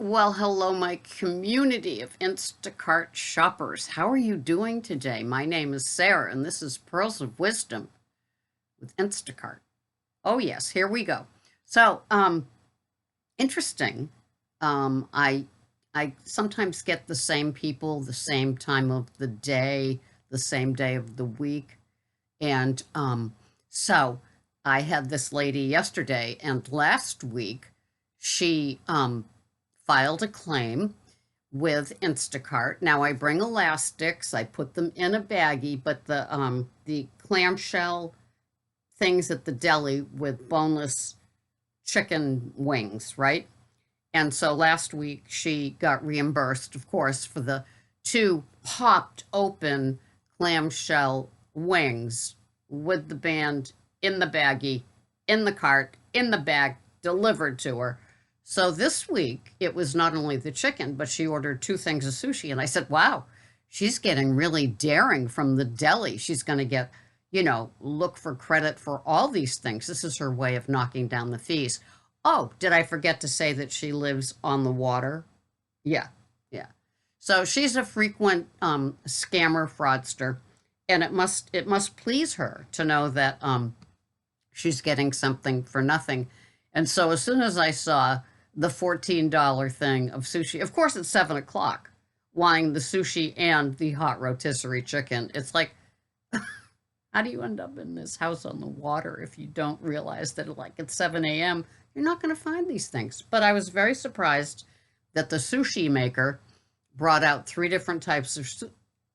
Well, hello, my community of Instacart shoppers. How are you doing today? My name is Sarah, and this is Pearls of Wisdom with Instacart. Oh, yes, here we go. So, interesting. I sometimes get the same people, the same time of the day, the same day of the week, and so I had this lady yesterday, and last week she filed a claim with Instacart. Now I bring elastics, I put them in a baggie, but the clamshell things at the deli with boneless chicken wings, right? And so last week she got reimbursed, of course, for the two popped open clamshell wings with the band in the baggie, in the cart, in the bag, delivered to her. So this week it was not only the chicken, but she ordered two things of sushi. And I said, wow, she's getting really daring from the deli. She's going to get, look for credit for all these things. This is her way of knocking down the fees. Oh, did I forget to say that she lives on the water? Yeah, yeah. So she's a frequent scammer fraudster, and it must please her to know that she's getting something for nothing. And so as soon as I saw the $14 thing of sushi, of course it's 7 o'clock, wanting the sushi and the hot rotisserie chicken, it's like, how do you end up in this house on the water if you don't realize that like at 7 a.m. you're not going to find these things? But I was very surprised that the sushi maker brought out three different types of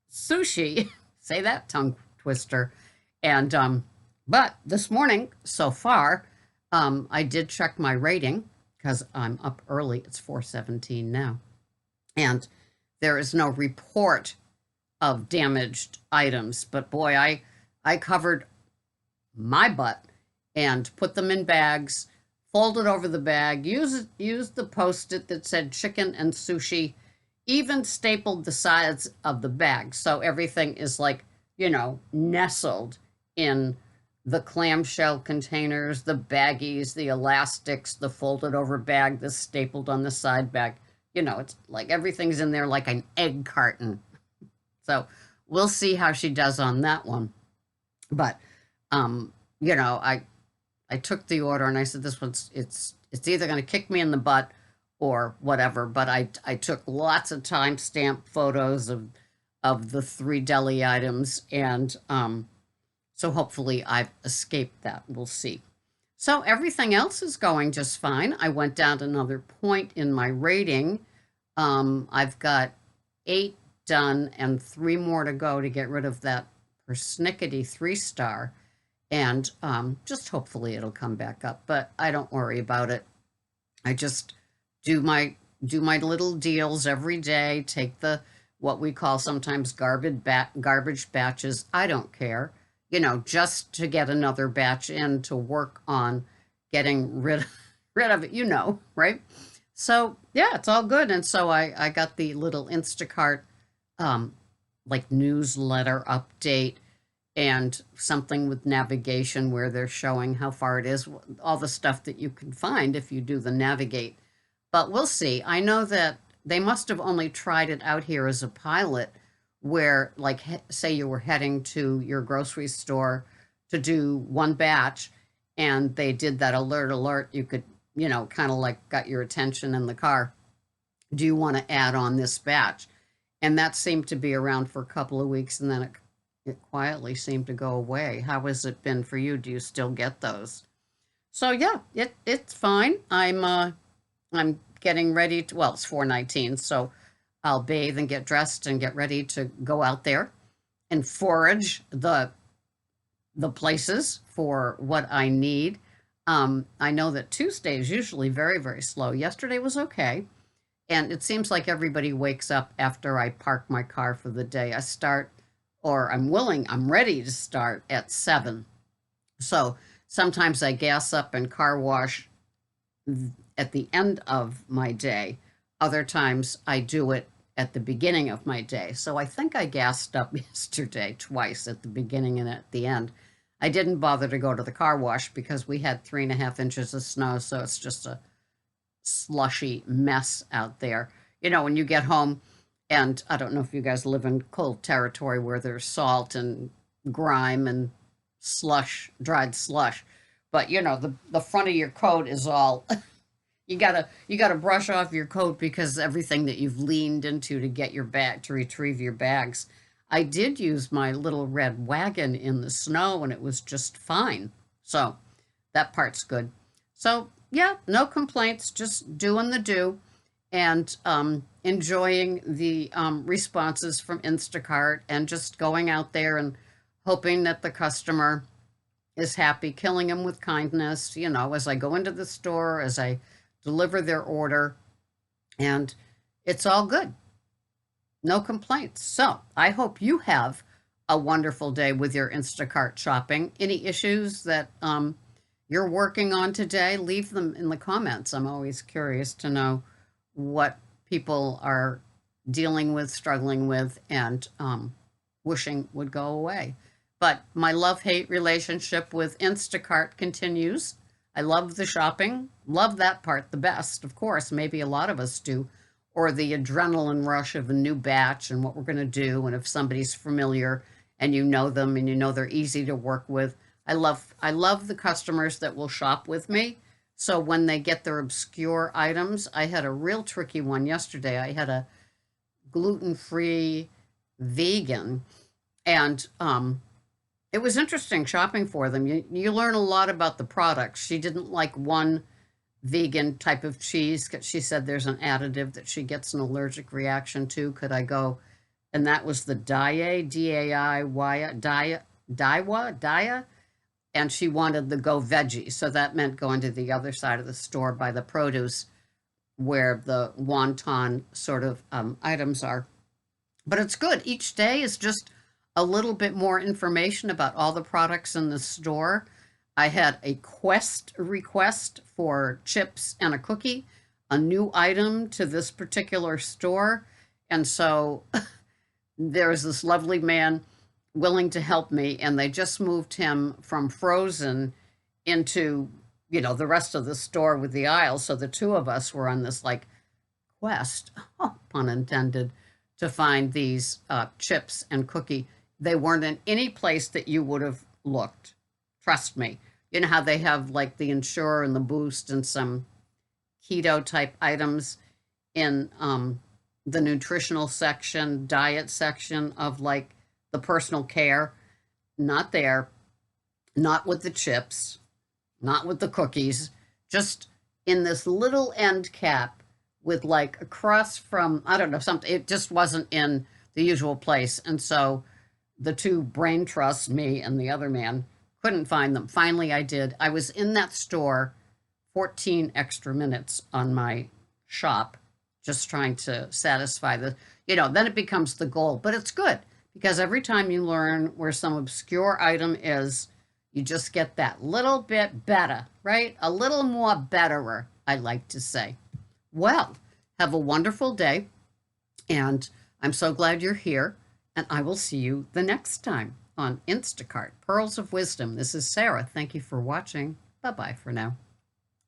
sushi. Say that, tongue twister. And but this morning, so far, I did check my rating because I'm up early. It's 4:17 now, and there is no report of damaged items. But boy, I covered my butt and put them in bags, folded over the bag, used the Post-it that said chicken and sushi, even stapled the sides of the bag. So everything is like, nestled in the clamshell containers, the baggies, the elastics, the folded over bag, the stapled on the side bag. It's like everything's in there like an egg carton. So we'll see how she does on that one. But I took the order and I said, this one's it's either going to kick me in the butt or whatever. But I took lots of timestamp photos of the three deli items, and so hopefully I've escaped that. We'll see. So everything else is going just fine. I went down another point in my rating. I've got 8 done and 3 more to go to get rid of that persnickety 3-star. And just hopefully it'll come back up. But I don't worry about it. I just do my little deals every day, take the what we call sometimes garbage batches. I don't care. Just to get another batch in to work on getting rid of it, right? So yeah, it's all good. And so I got the little Instacart like newsletter update and something with navigation where they're showing how far it is, all the stuff that you can find if you do the navigate. But we'll see. I know that they must have only tried it out here as a pilot where, like, say you were heading to your grocery store to do one batch and they did that alert, you could, kind of like got your attention in the car. Do you want to add on this batch? And that seemed to be around for a couple of weeks, and then it quietly seemed to go away. How has it been for you? Do you still get those? So yeah, it's fine. I'm getting ready to, well, it's 4:19, so I'll bathe and get dressed and get ready to go out there and forage the places for what I need. I know that Tuesday is usually very, very slow. Yesterday was okay. And it seems like everybody wakes up after I park my car for the day. I'm ready to start at 7. So sometimes I gas up and car wash at the end of my day. Other times I do it at the beginning of my day. So I think I gassed up yesterday twice, at the beginning and at the end. I didn't bother to go to the car wash because we had 3.5 inches of snow. So it's just slushy mess out there. You know, when you get home, and I don't know if you guys live in cold territory where there's salt and grime and slush, dried slush, but you know, the front of your coat is all you gotta brush off your coat because everything that you've leaned into to get your bag to retrieve your bags. I did use my little red wagon in the snow and it was just fine. So that part's good. So yeah, no complaints, just doing the do and enjoying the responses from Instacart and just going out there and hoping that the customer is happy, killing them with kindness, you know, as I go into the store, as I deliver their order, and it's all good. No complaints. So I hope you have a wonderful day with your Instacart shopping. Any issues that you're working on today, leave them in the comments. I'm always curious to know what people are dealing with, struggling with, and wishing would go away. But my love-hate relationship with Instacart continues. I love the shopping, love that part the best, of course. Maybe a lot of us do, or the adrenaline rush of a new batch and what we're going to do, and if somebody's familiar and you know them and you know they're easy to work with. I love the customers that will shop with me. So when they get their obscure items, I had a real tricky one yesterday. I had a gluten-free vegan, and it was interesting shopping for them. You learn a lot about the products. She didn't like one vegan type of cheese. She said there's an additive that she gets an allergic reaction to. Could I go? And that was the Daiya, D-A-I-Y, Daiya, and she wanted the go veggie. So that meant going to the other side of the store by the produce where the wonton sort of items are. But it's good. Each day is just a little bit more information about all the products in the store. I had a quest request for chips and a cookie, a new item to this particular store. And so there's this lovely man willing to help me, and they just moved him from frozen into, you know, the rest of the store with the aisles. So the two of us were on this like quest, oh, pun intended, to find these chips and cookie. They weren't in any place that you would have looked. Trust me. You know how they have like the Ensure and the Boost and some keto type items in the nutritional section, diet section of like the personal care? Not there. Not with the chips. Not with the cookies. Just in this little end cap with like across from, I don't know, something. It just wasn't in the usual place. And so the two brain trusts, me and the other man, couldn't find them. Finally, I did. I was in that store 14 extra minutes on my shop, just trying to satisfy the, you know, then it becomes the goal. But it's good because every time you learn where some obscure item is, you just get that little bit better, right? A little more betterer, I like to say. Well, have a wonderful day, and I'm so glad you're here, and I will see you the next time on Instacart Pearls of Wisdom. This is Sarah. Thank you for watching. Bye-bye for now.